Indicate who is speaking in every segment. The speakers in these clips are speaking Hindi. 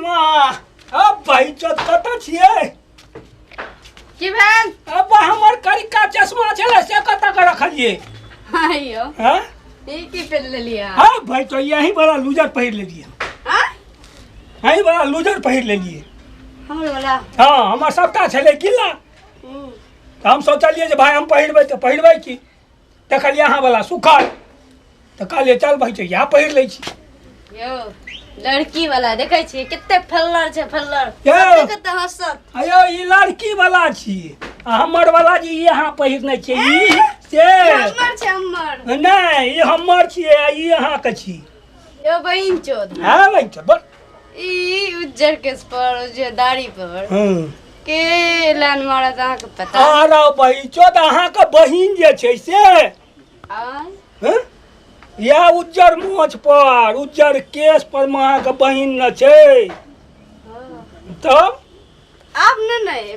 Speaker 1: माँ अब भाई चोत कत छिए
Speaker 2: की भेल
Speaker 1: अब हमर करिका चश्मा छले से कत के रखलिए
Speaker 2: आइयो
Speaker 1: हां
Speaker 2: ई की पेन ले लिया
Speaker 1: हां भाई तो यही वाला लूजर पहिर लेलिए
Speaker 2: हां
Speaker 1: यही वाला लूजर पहिर लेलिए
Speaker 2: हमर वाला
Speaker 1: हां हमर सबटा छले गिल्ला तो हम सोचलिए जे भाई हम पहिरबै तो पहिरबै की देखलिए अहाँ वाला सुखल तो कहलिए चल भाई यहाँ पहिर लै छी
Speaker 2: यो लड़की वाला देखे छी कितने फल्लर छे फल्लर
Speaker 1: यो।
Speaker 2: कते हंसत
Speaker 1: अयो ई लड़की वाला छी आ हमर वाला जी यहाँ पहिरने छै ई से
Speaker 2: हमर छे हमर
Speaker 1: नहीं ई हमर छियै आ ई अहाँ के छी
Speaker 2: यो बहिन चोद
Speaker 1: हां भाई तो बस
Speaker 2: ई उज्जर केस पर उज्जर दाढ़ी पर के लान मारत अहाँ के पता
Speaker 1: अरे भाई चोद अहाँ के बहिन जे छै से
Speaker 2: आ
Speaker 1: हैं या उज्जर मोछ पर उज्जर केस पर में अहाँ के बहिन न छै तब
Speaker 2: आप नहीं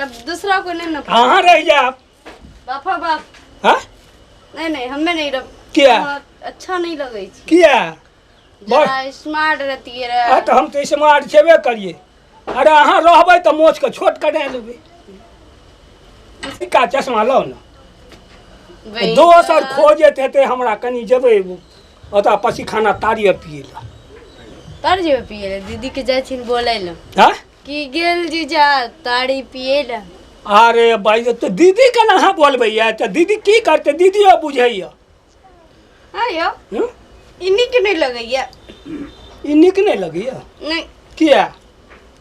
Speaker 2: अब दूसरा को नहीं ना
Speaker 1: अहाँ रह जाब
Speaker 2: बापा बाप
Speaker 1: हां
Speaker 2: नहीं हमें नहीं रख
Speaker 1: क्या
Speaker 2: अच्छा नहीं लगे छी
Speaker 1: किया
Speaker 2: जरा स्मार्ट रहती है रे
Speaker 1: तो हम तो स्मार्ट छेबे करिए अरे अहाँ रहबै तो मोछ के छोट कटा लेबै का चश्मा लो ना दोसर खोजैत हेतै हमरा कनी जेबै ओतऽ पसी खाना तारिए पिए ला
Speaker 2: तर जे पिए ले दीदी के जाय छिन बोलै ल
Speaker 1: हां
Speaker 2: कि गेल जीजा ताड़ी पिए ला
Speaker 1: अरे भाई तो दीदी के ना अहाँ बोलबै या तो दीदी की करतै दीदियो बुझैया
Speaker 2: आयो इन्हीं के नहीं लगैया
Speaker 1: ई नीक नहीं लगैया
Speaker 2: नहीं
Speaker 1: किया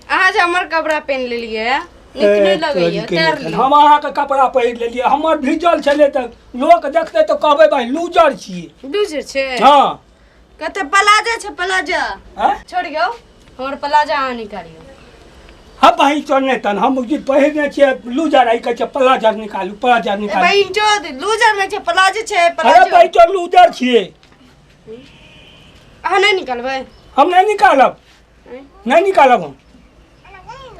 Speaker 2: अहाँ जे हमर कपड़ा पहन लेलिए नीक नहीं लगैया उतार ली
Speaker 1: हम अहाँ के कपड़ा पहिर लेलिए हमर भिजल छलै त लोक देखतै तो कहबै भाई लूजर छियै
Speaker 2: दूसर छे
Speaker 1: हां
Speaker 2: कते प्लाजा छे प्लाजा
Speaker 1: हां
Speaker 2: छोड़ियो हमर प्लाजा अहाँ निकालियो
Speaker 1: हम भाई चलने तन हम जी पहिरने छियै लूजर आई कहै छै प्लाजर निकालू
Speaker 2: भाई जो लूजर में छे प्लाजा छे
Speaker 1: अरे
Speaker 2: प्लाजा
Speaker 1: भाई तो लूजर छियै
Speaker 2: अहाँ नहीं निकालबै
Speaker 1: हम नहीं निकालब नहीं निकालब हम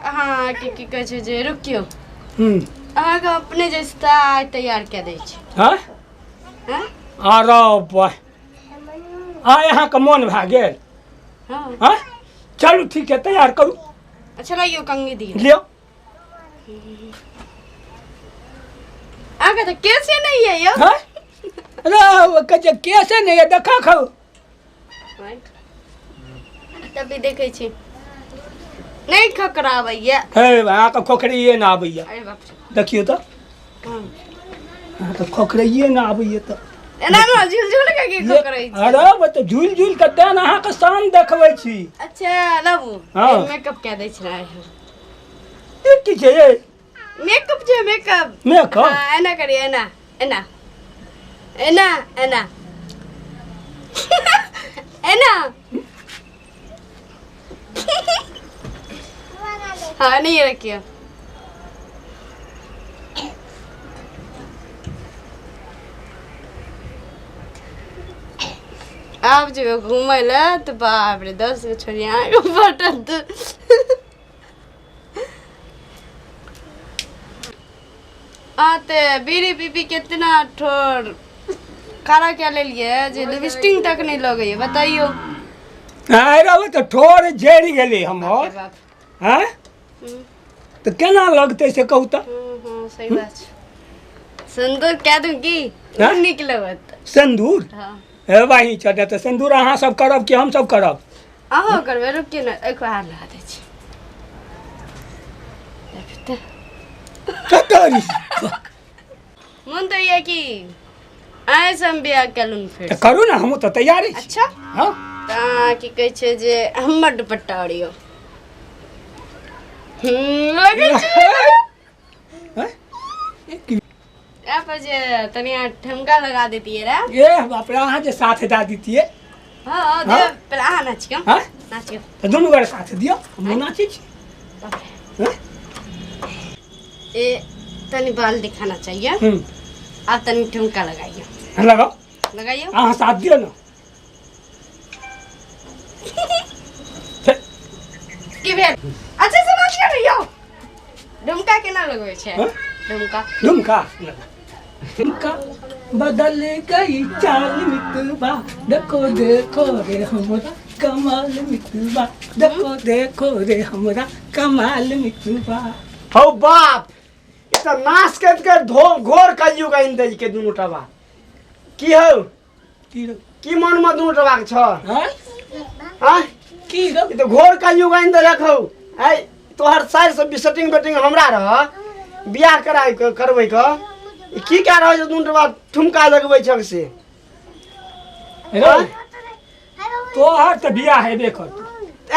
Speaker 2: हाँ की कहे छै जे रुकियो अहाँ के अपने जैसा तैयार के दै छै
Speaker 1: हां
Speaker 2: हां
Speaker 1: अरे भाई आय अहाँ के मन भए गेल
Speaker 2: हां
Speaker 1: हां चलू ठीक है तैयार करू
Speaker 2: अच्छा लाइयो कंगी दियो
Speaker 1: लियो
Speaker 2: आगे तो कैसे नहीं है यो
Speaker 1: हां अरे कजे कैसे नहीं है देखा खाओ
Speaker 2: तभी देखे छी नहीं खकरावैया
Speaker 1: हे अहाँ के खोखरिए ना आबैया
Speaker 2: अरे बाप रे
Speaker 1: देखियो तो अहाँ के खोखरिए ना आबैया तो
Speaker 2: एना ना झुल के खकरै छी
Speaker 1: अरे वो तो झूल झूल के देन अहाँ के शान देखबै छी
Speaker 2: अच्छा लबू
Speaker 1: हाँ।
Speaker 2: मेकअप क्या दै छै
Speaker 1: ई की छै ये
Speaker 2: मेकअप जे मेकअप
Speaker 1: मेकअप
Speaker 2: हां एना करी एना एना एना एना एना हाँ नहीं रखियो आप जो घूमे ला तो बाप रे 10 गो छोरिया बटन तो आते बीड़ी पीपी कितना ठोर खाना क्या ले लिए जे लिपस्टिक तक नहीं लगे बताइयो
Speaker 1: अरे वो तो ठोर झड़ गेलै हमर
Speaker 2: बाप
Speaker 1: हैं तो केना लगतै से कहू तो
Speaker 2: सही बात छै सिंदूर क्या दूं की
Speaker 1: हाँ?
Speaker 2: निक लगत
Speaker 1: सिंदूर
Speaker 2: हां
Speaker 1: हे भाई चढ़े तो सिंदूर अहाँ सब करब कि हम सब करब
Speaker 2: अहो करबे रुकिए ना एक बार लगा दे छी
Speaker 1: कतरी
Speaker 2: मन तो ये कि आए सम बियाह कलुन
Speaker 1: तो
Speaker 2: फिर
Speaker 1: करू ना हम तो तैयार छी
Speaker 2: अच्छा
Speaker 1: हां
Speaker 2: ता की कहै छै जे हमर दुपट्टा ओढ़ियो लगे छै आप जे तनिया ठमका लगा देती है रे
Speaker 1: ये बाप रे अहाँ जे साथ दा दीतिए
Speaker 2: हां दे
Speaker 1: हाँ?
Speaker 2: पहले आ नाचियो
Speaker 1: हां
Speaker 2: नाचियो
Speaker 1: तो दोनों गोरे साथ दियो हम नाची छी
Speaker 2: बाप रे
Speaker 1: हैं
Speaker 2: ए तनी बाल दिखाना चाहिए आप तनी ठुमका लगाइए
Speaker 1: लगाओ
Speaker 2: लगाइए
Speaker 1: अहाँ साथ दियो ना
Speaker 2: की भेल अच्छा से नाच कर रहियो ठुमका केना लगबै छै
Speaker 1: हाँ?
Speaker 2: ठुमका
Speaker 1: झुमका झुमका बदल गई चाल मितवा देखो देखो रे हमरा कमाल मितुबा देखो देखो रे हमरा कमाल मितुबा।
Speaker 3: हौ बाप ई त नाश के घोर कलियुग आइन दे के दुनु टबा की हौ
Speaker 1: की रो
Speaker 3: की मन में दुनु टबा के छ
Speaker 1: हां
Speaker 3: हां
Speaker 1: की रो
Speaker 3: ई त घोर कलियुग आइन दे रखौ आई तोहर साइड से सेटिंग बेटिंग हमरा रह बियाह कराय करबै क ई की कह रहल छ दुनु टबा ठुमका लगबै छ से
Speaker 1: रो तोहर त बियाह हेबे करतौ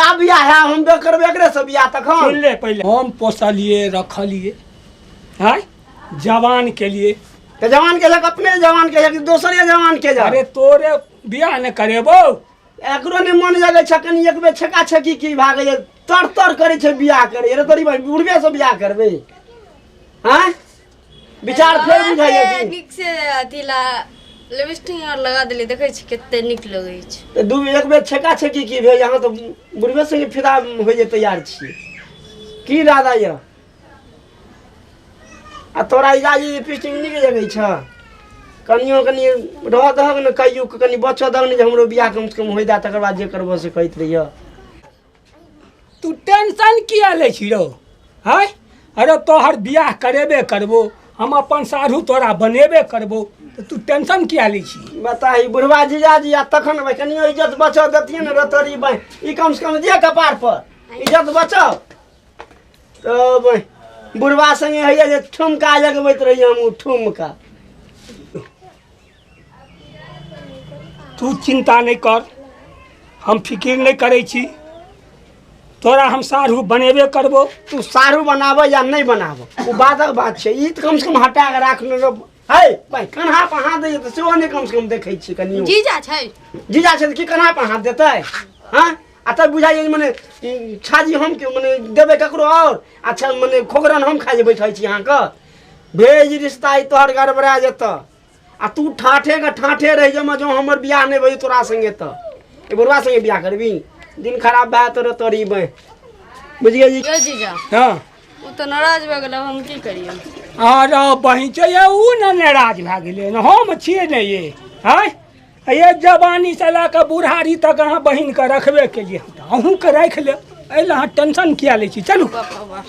Speaker 3: आ बियाह है हम बे करबे एकरे से बियाह
Speaker 1: सुन
Speaker 3: तखन
Speaker 1: ले पहले हम पोसलिए रखलिए हां जवान के लिए
Speaker 3: त जवान के लक अपने जवान के कि दोसरे जवान के जा
Speaker 1: अरे तोरे बियाह न करेबो
Speaker 3: एकरो ने मन जगे छ कनी एक बे छका छकी की भागे तर तर करे छ बियाह करे रे तोरी भाई बुढ़बे से बियाह करबे हां विचार फेर बुझाइए कि
Speaker 2: निक से अथिला लिपस्टिक और लगा देली देखै छी कते निक लगै छै
Speaker 3: त दू एक बे छका छकी की भे यहाँ तो बुढ़बे से फिदा हो जे तैयार छी की राधा य आ तोरा इजाजी लिपस्टिक निक जगै छ कनियो कनी रह दहक न कहियो कनी बच्चा दहक न जे हमरो बियाह कम से कम होई दा तकर बाद जे करबो से कहत रहियो
Speaker 1: तू टेंशन किया ले छी रो हाय अरे तोहर बियाह करेबे करबो हम अपन साढ़ू तोरा बनेबे करबो तो तू टेंशन किया ले छी
Speaker 3: बताही बुढ़वा जीजाजी आ तखन भाई कनियो इज्जत बचो देतिए न रतरी भाई ई कम से कम दे कपार पर इज्जत बचो तो भाई बुढ़वा संगे हैया जे ठुमका लगबैत रही हम ठुमका
Speaker 1: तू चिंता नहीं कर हम फिकिर नहीं करे छी तोरा हम साढ़ू बनेबे करबो
Speaker 3: तू सारू बनाबो या नहीं बनाबो वो बातक बात छै ई त कम से कम हटा के राख ले है भाई कन्हा पर हाथ दे त सेहो नहीं कम से कम देखै छी कनियो
Speaker 2: जीजा छै
Speaker 3: जीजा छै त की कन्हा पर हाथ देतै हां आ त बुझाइए मने छाजी हम के मने देबे ककरो और अच्छा मने खोगरन हम खाइ बैठै छी अहाँ का भेज रिश्ता ई तोहर गड़बड़ा जेत आ तू ठाठे के ठाठे रह जमा जो हमर बियाह नहीं भई तोरा संगे त ए बुढ़वा संगे बियाह करबी दिन खराब भए तोरे तोरी बे बुझिए जी
Speaker 2: यो जीजा
Speaker 1: हां
Speaker 2: उ त नाराज भए गेल हम की करियै
Speaker 1: अरे बहिन छै ऊ न नाराज भए गेलै न हम छियै ने ये हाय ये जवानी से ला के बुढ़ारी तक अहाँ बहिन के रखबे केलिए अहूँ के राखि ले एहि लए अहाँ टेंशन किया लै छी चलू
Speaker 2: बाबा